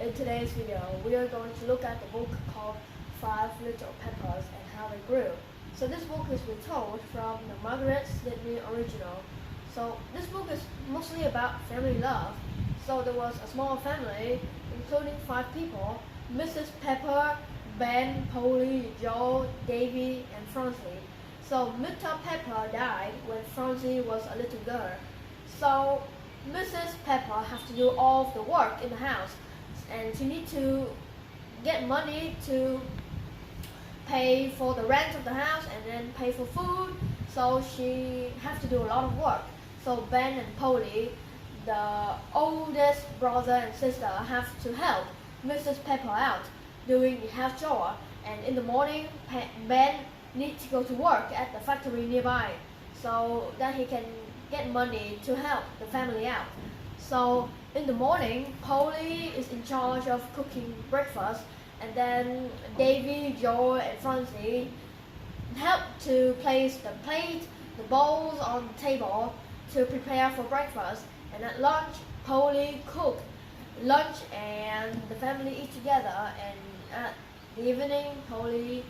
In today's video, we are going to look at the book called Five Little Peppers and How They Grew. So this book is retold from the Margaret Sidney original. So this book is mostly about family love. So there was a small family, including 5 people: Mrs. Pepper, Ben, Polly, Joe, Davy, and Francie. So Mr. Pepper died when Francie was a little girl. So Mrs. Pepper has to do all of the work in the house, and she needs to get money to pay for the rent of the house and then pay for food. So she has to do a lot of work. So Ben and Polly, the oldest brother and sister, have to help Mrs. Pepper out doing the house chore. And in the morning, Ben needs to go to work at the factory nearby so that he can get money to help the family out. So in the morning, Polly is in charge of cooking breakfast, and then Davy, Joe, and Francie help to place the plate, the bowls on the table to prepare for breakfast. And at lunch, Polly cook lunch and the family eat together. And at the evening, Polly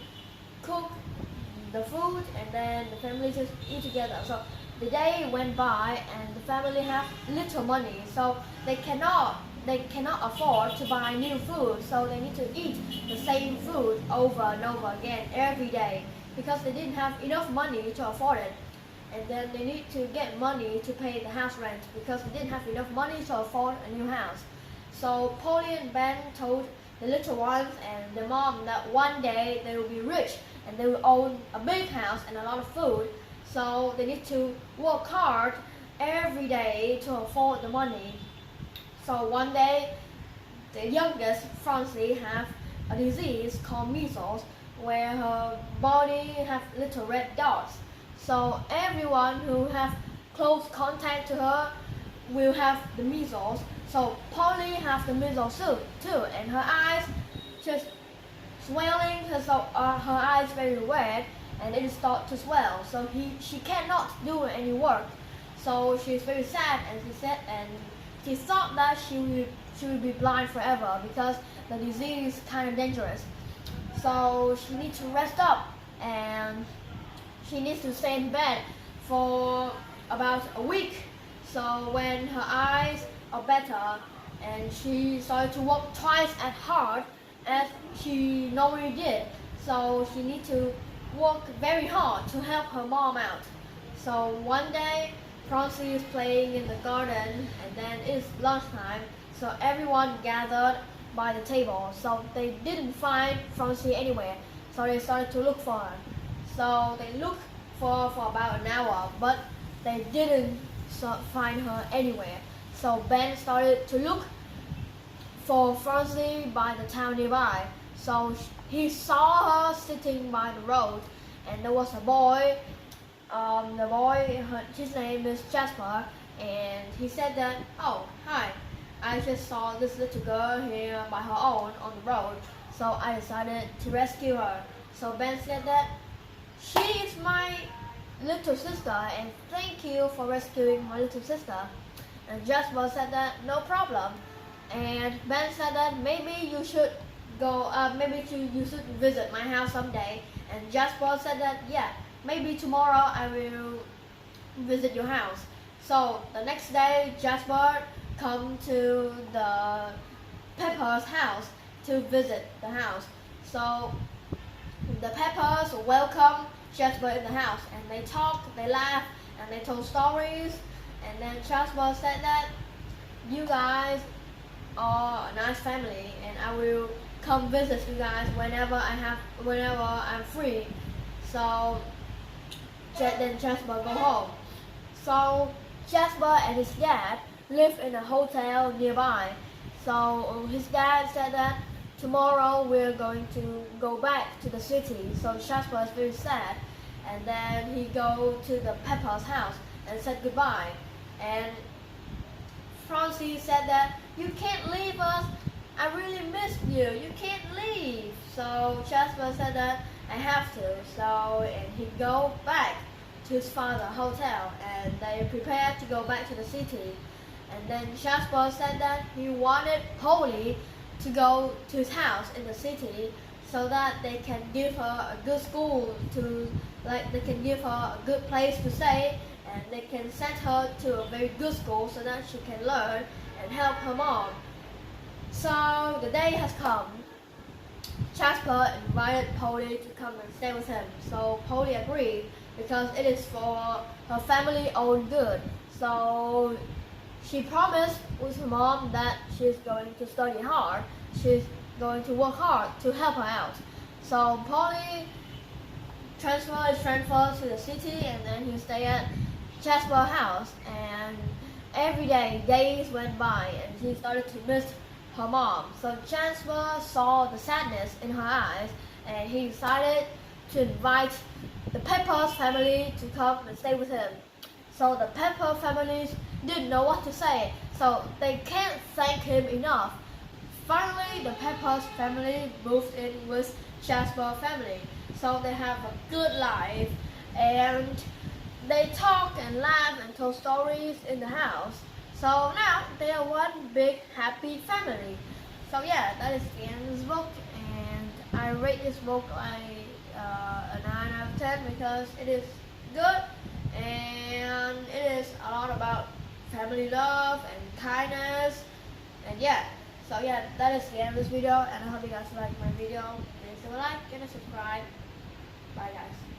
cook the food and then the family just eat together. So the day went by and the family have little money, so they cannot afford to buy new food, so they need to eat the same food over and over again every day because they didn't have enough money to afford it. And then they need to get money to pay the house rent because they didn't have enough money to afford a new house. So Polly and Ben told the little ones and the mom that one day they will be rich and they will own a big house and a lot of food. So they need to work hard every day to afford the money. So one day, the youngest, Francie, have a disease called measles, where her body have little red dots. So everyone who have close contact to her will have the measles. So Polly have the measles too, and her eyes just swelling, so her eyes very red, and it start to swell. So she cannot do any work. So she's very sad, and she thought that she will be blind forever because the disease is kind of dangerous. So she needs to rest up, and she needs to stay in bed for about a week. So when her eyes are better, and she started to work twice as hard as she normally did. So she needs to work very hard to help her mom out. So one day, Francie is playing in the garden, and then it's lunchtime. So everyone gathered by the table. So they didn't find Francie anywhere. So they started to look for her. So they looked for about an hour, but they didn't find her anywhere. So Ben started to look for Francie by the town nearby. So he saw her sitting by the road, and there was a boy. His name is Jasper, and he said that, "Oh, hi, I just saw this little girl here by her own on the road, so I decided to rescue her." So Ben said that, "She is my little sister, and thank you for rescuing my little sister." And Jasper said that, "No problem." And Ben said that maybe you should go, you should visit my house someday. And Jasper said that, "Yeah, maybe tomorrow I will visit your house." So the next day, Jasper come to the Pepper's house to visit the house. So the Peppers welcome Jasper in the house, and they talk, they laugh, and they told stories. And then Jasper said that, "You guys are a nice family, and I will come visit you guys whenever I'm free." So then Jasper go home. So Jasper and his dad live in a hotel nearby. So his dad said that tomorrow we're going to go back to the city. So Jasper is very sad, and then he go to the Pepper's house and said goodbye. And Francie said that, "You can't leave us. I really missed you. You can't leave." So Jasper said that, "I have to." So and he go back to his father's hotel, and they prepared to go back to the city. And then Jasper said that he wanted Polly to go to his house in the city so that they can give her a good school to, like, they can give her a good place to stay, and they can send her to a very good school so that she can learn and help her mom. So the day has come. Jasper invited Polly to come and stay with him, so Polly agreed because it is for her family own good. So she promised with her mom that she's going to study hard, she's going to work hard to help her out. So Polly transferred to the city, and then he stayed at Jasper's house, and every day, days went by, and she started to miss her mom. So Jasper saw the sadness in her eyes, and he decided to invite the Pepper's family to come and stay with him. So the Pepper families didn't know what to say, so they can't thank him enough. Finally, the Pepper's family moved in with Jasper's family, so they have a good life, and they talk and laugh and tell stories in the house. So now they are one big happy family. So yeah, that is the end of this book, and I rate this book like a 9 out of 10 because it is good, and it is a lot about family love and kindness, and yeah. So yeah, that is the end of this video, and I hope you guys like my video. Please leave a like and a subscribe. Bye guys.